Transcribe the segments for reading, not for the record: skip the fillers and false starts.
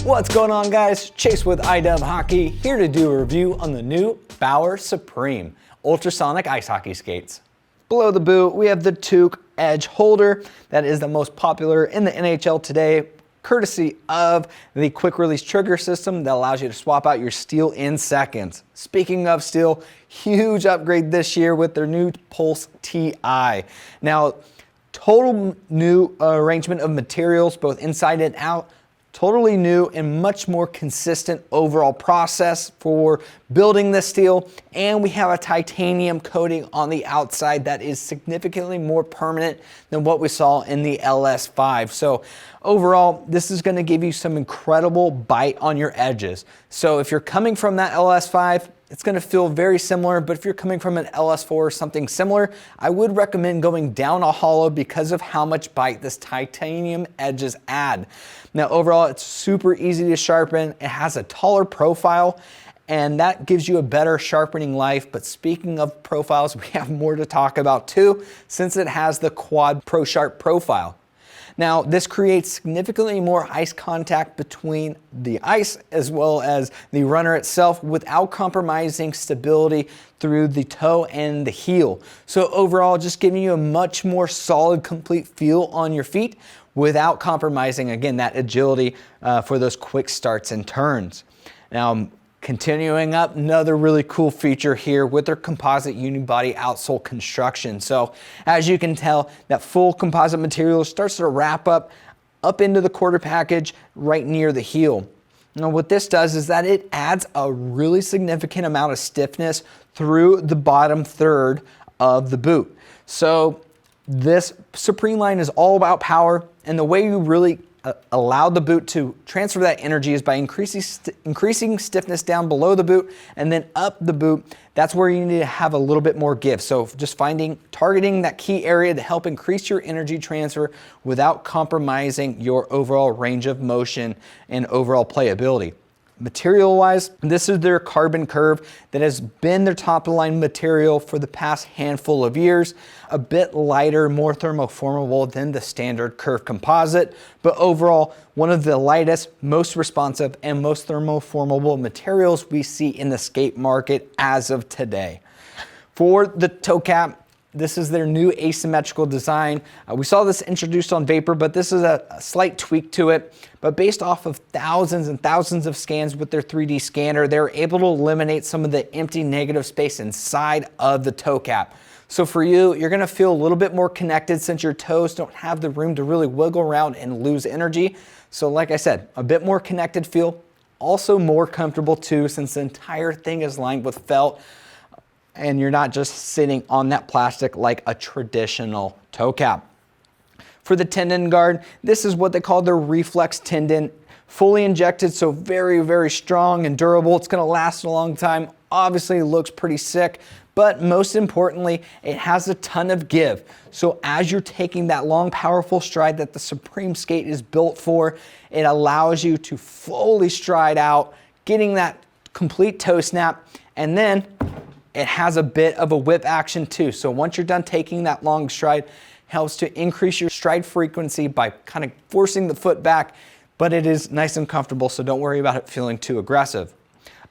What's going on, guys? Chase with iDub Hockey, here to do a review on the new Bauer Supreme Ultrasonic ice hockey skates. Below the boot, we have the Toque Edge holder that is the most popular in the NHL today, courtesy of the quick release trigger system that allows you to swap out your steel in seconds. Speaking of steel, huge upgrade this year with their new Pulse TI. Now, total new arrangement of materials, both inside and out. Totally new and much more consistent overall process for building this steel. And we have a titanium coating on the outside that is significantly more permanent than what we saw in the LS5. So overall, this is going to give you some incredible bite on your edges. So if you're coming from that LS5, it's going to feel very similar, but if you're coming from an LS4 or something similar, I would recommend going down a hollow because of how much bite this titanium edges add. Now overall, it's super easy to sharpen. It has a taller profile, and that gives you a better sharpening life. But speaking of profiles, we have more to talk about too, since it has the Quad Pro Sharp profile. Now, this creates significantly more ice contact between the ice as well as the runner itself without compromising stability through the toe and the heel. So overall, just giving you a much more solid, complete feel on your feet without compromising, again, that agility for those quick starts and turns. Now, continuing up, another really cool feature here with their composite unibody outsole construction. So as you can tell, that full composite material starts to wrap up into the quarter package right near the heel. Now what this does is that it adds a really significant amount of stiffness through the bottom third of the boot. So this Supreme line is all about power, and the way you really allow the boot to transfer that energy is by increasing stiffness down below the boot and then up the boot. That's where you need to have a little bit more give. So just targeting that key area to help increase your energy transfer without compromising your overall range of motion and overall playability. Material-wise, this is their carbon curve that has been their top-of-the-line material for the past handful of years. A bit lighter, more thermoformable than the standard curve composite, but overall, one of the lightest, most responsive, and most thermoformable materials we see in the skate market as of today. For the toe cap, this is their new asymmetrical design. We saw this introduced on Vapor, but this is a slight tweak to it. But based off of thousands and thousands of scans with their 3D scanner, they're able to eliminate some of the empty negative space inside of the toe cap. So for you, you're gonna feel a little bit more connected since your toes don't have the room to really wiggle around and lose energy. So like I said, a bit more connected feel, also more comfortable too, since the entire thing is lined with felt, and you're not just sitting on that plastic like a traditional toe cap. For the tendon guard, this is what they call their reflex tendon, fully injected, so very, very strong and durable. It's gonna last a long time. Obviously, it looks pretty sick, but most importantly, it has a ton of give. So as you're taking that long, powerful stride that the Supreme skate is built for, it allows you to fully stride out, getting that complete toe snap, and then it has a bit of a whip action too. So once you're done taking that long stride, helps to increase your stride frequency by kind of forcing the foot back, but it is nice and comfortable, so don't worry about it feeling too aggressive.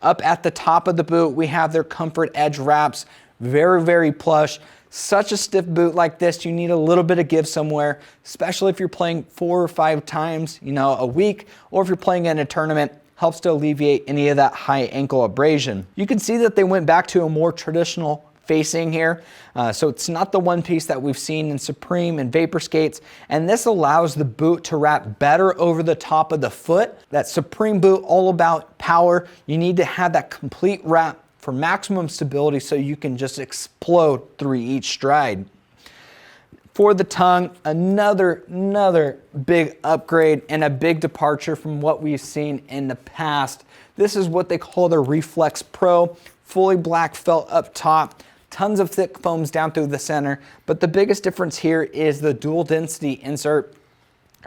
Up at the top of the boot, we have their Comfort Edge wraps, very, very plush. Such a stiff boot like this, you need a little bit of give somewhere, especially if you're playing 4 or 5 times, a week, or if you're playing in a tournament. Helps to alleviate any of that high ankle abrasion. You can see that they went back to a more traditional facing here. So it's not the one piece that we've seen in Supreme and Vapor skates. And this allows the boot to wrap better over the top of the foot. That Supreme boot, all about power. You need to have that complete wrap for maximum stability so you can just explode through each stride. For the tongue, another big upgrade and a big departure from what we've seen in the past. This is what they call the Reflex Pro, fully black felt up top, tons of thick foams down through the center, but the biggest difference here is the dual density insert.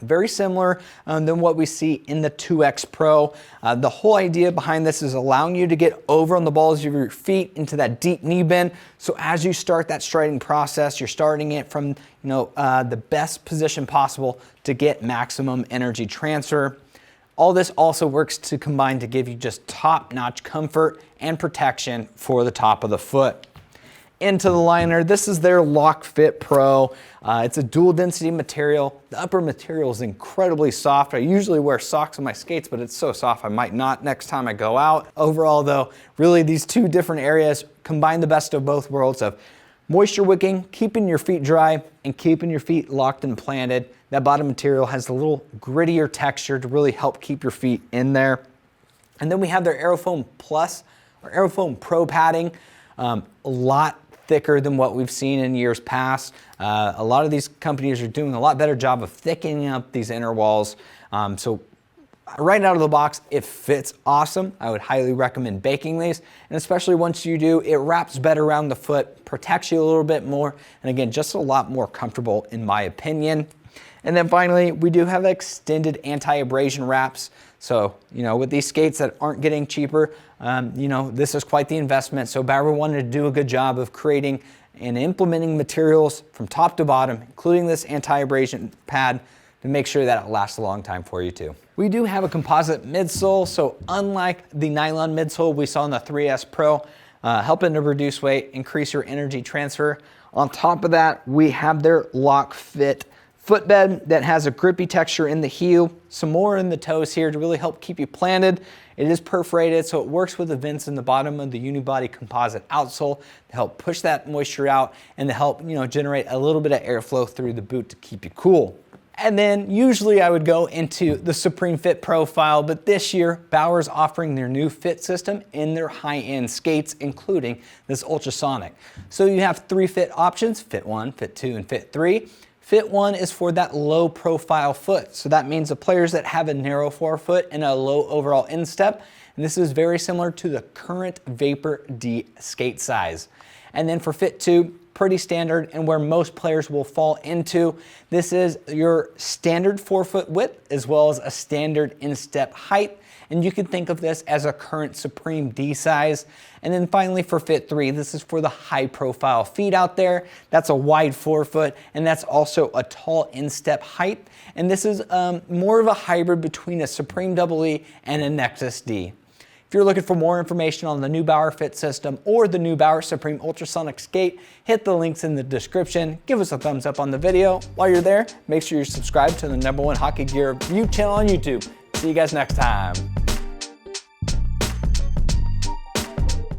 Very similar than what we see in the 2X Pro. The whole idea behind this is allowing you to get over on the balls of your feet into that deep knee bend. So as you start that striding process, you're starting it from the best position possible to get maximum energy transfer. All this also works to combine to give you just top-notch comfort and protection for the top of the foot. Into the liner, this is their Lock Fit Pro. It's a dual density material. The upper material is incredibly soft. I usually wear socks on my skates, but it's so soft I might not next time I go out. Overall though, really these two different areas combine the best of both worlds of moisture wicking, keeping your feet dry, and keeping your feet locked and planted. That bottom material has a little grittier texture to really help keep your feet in there. And then we have their Aerofoam Plus or Aerofoam Pro padding. A lot thicker than what we've seen in years past. A lot of these companies are doing a lot better job of thickening up these inner walls. So right out of the box, it fits awesome. I would highly recommend baking these. And especially once you do, it wraps better around the foot, protects you a little bit more. And again, just a lot more comfortable in my opinion. And then finally, we do have extended anti-abrasion wraps. So, with these skates that aren't getting cheaper, this is quite the investment. So Bauer wanted to do a good job of creating and implementing materials from top to bottom, including this anti-abrasion pad, to make sure that it lasts a long time for you too. We do have a composite midsole. So unlike the nylon midsole we saw in the 3S Pro, helping to reduce weight, increase your energy transfer. On top of that, we have their Lock Fit footbed that has a grippy texture in the heel, some more in the toes here to really help keep you planted. It is perforated, so it works with the vents in the bottom of the unibody composite outsole to help push that moisture out and to help generate a little bit of airflow through the boot to keep you cool. And then usually I would go into the Supreme Fit profile, but this year Bauer's offering their new fit system in their high-end skates, including this Ultrasonic. So you have 3 fit options: Fit 1, Fit 2, and Fit 3. Fit 1 is for that low profile foot. So that means the players that have a narrow forefoot and a low overall instep. And this is very similar to the current Vapor D skate size. And then for Fit 2, pretty standard and where most players will fall into. This is your standard forefoot width as well as a standard instep height. And you can think of this as a current Supreme D size. And then finally for Fit 3, this is for the high profile feet out there. That's a wide forefoot and that's also a tall instep height. And this is more of a hybrid between a Supreme EE and a Nexus D. If you're looking for more information on the new Bauer Fit system or the new Bauer Supreme Ultrasonic skate, hit the links in the description. Give us a thumbs up on the video. While you're there, make sure you're subscribed to the #1 hockey gear review channel on YouTube. See you guys next time.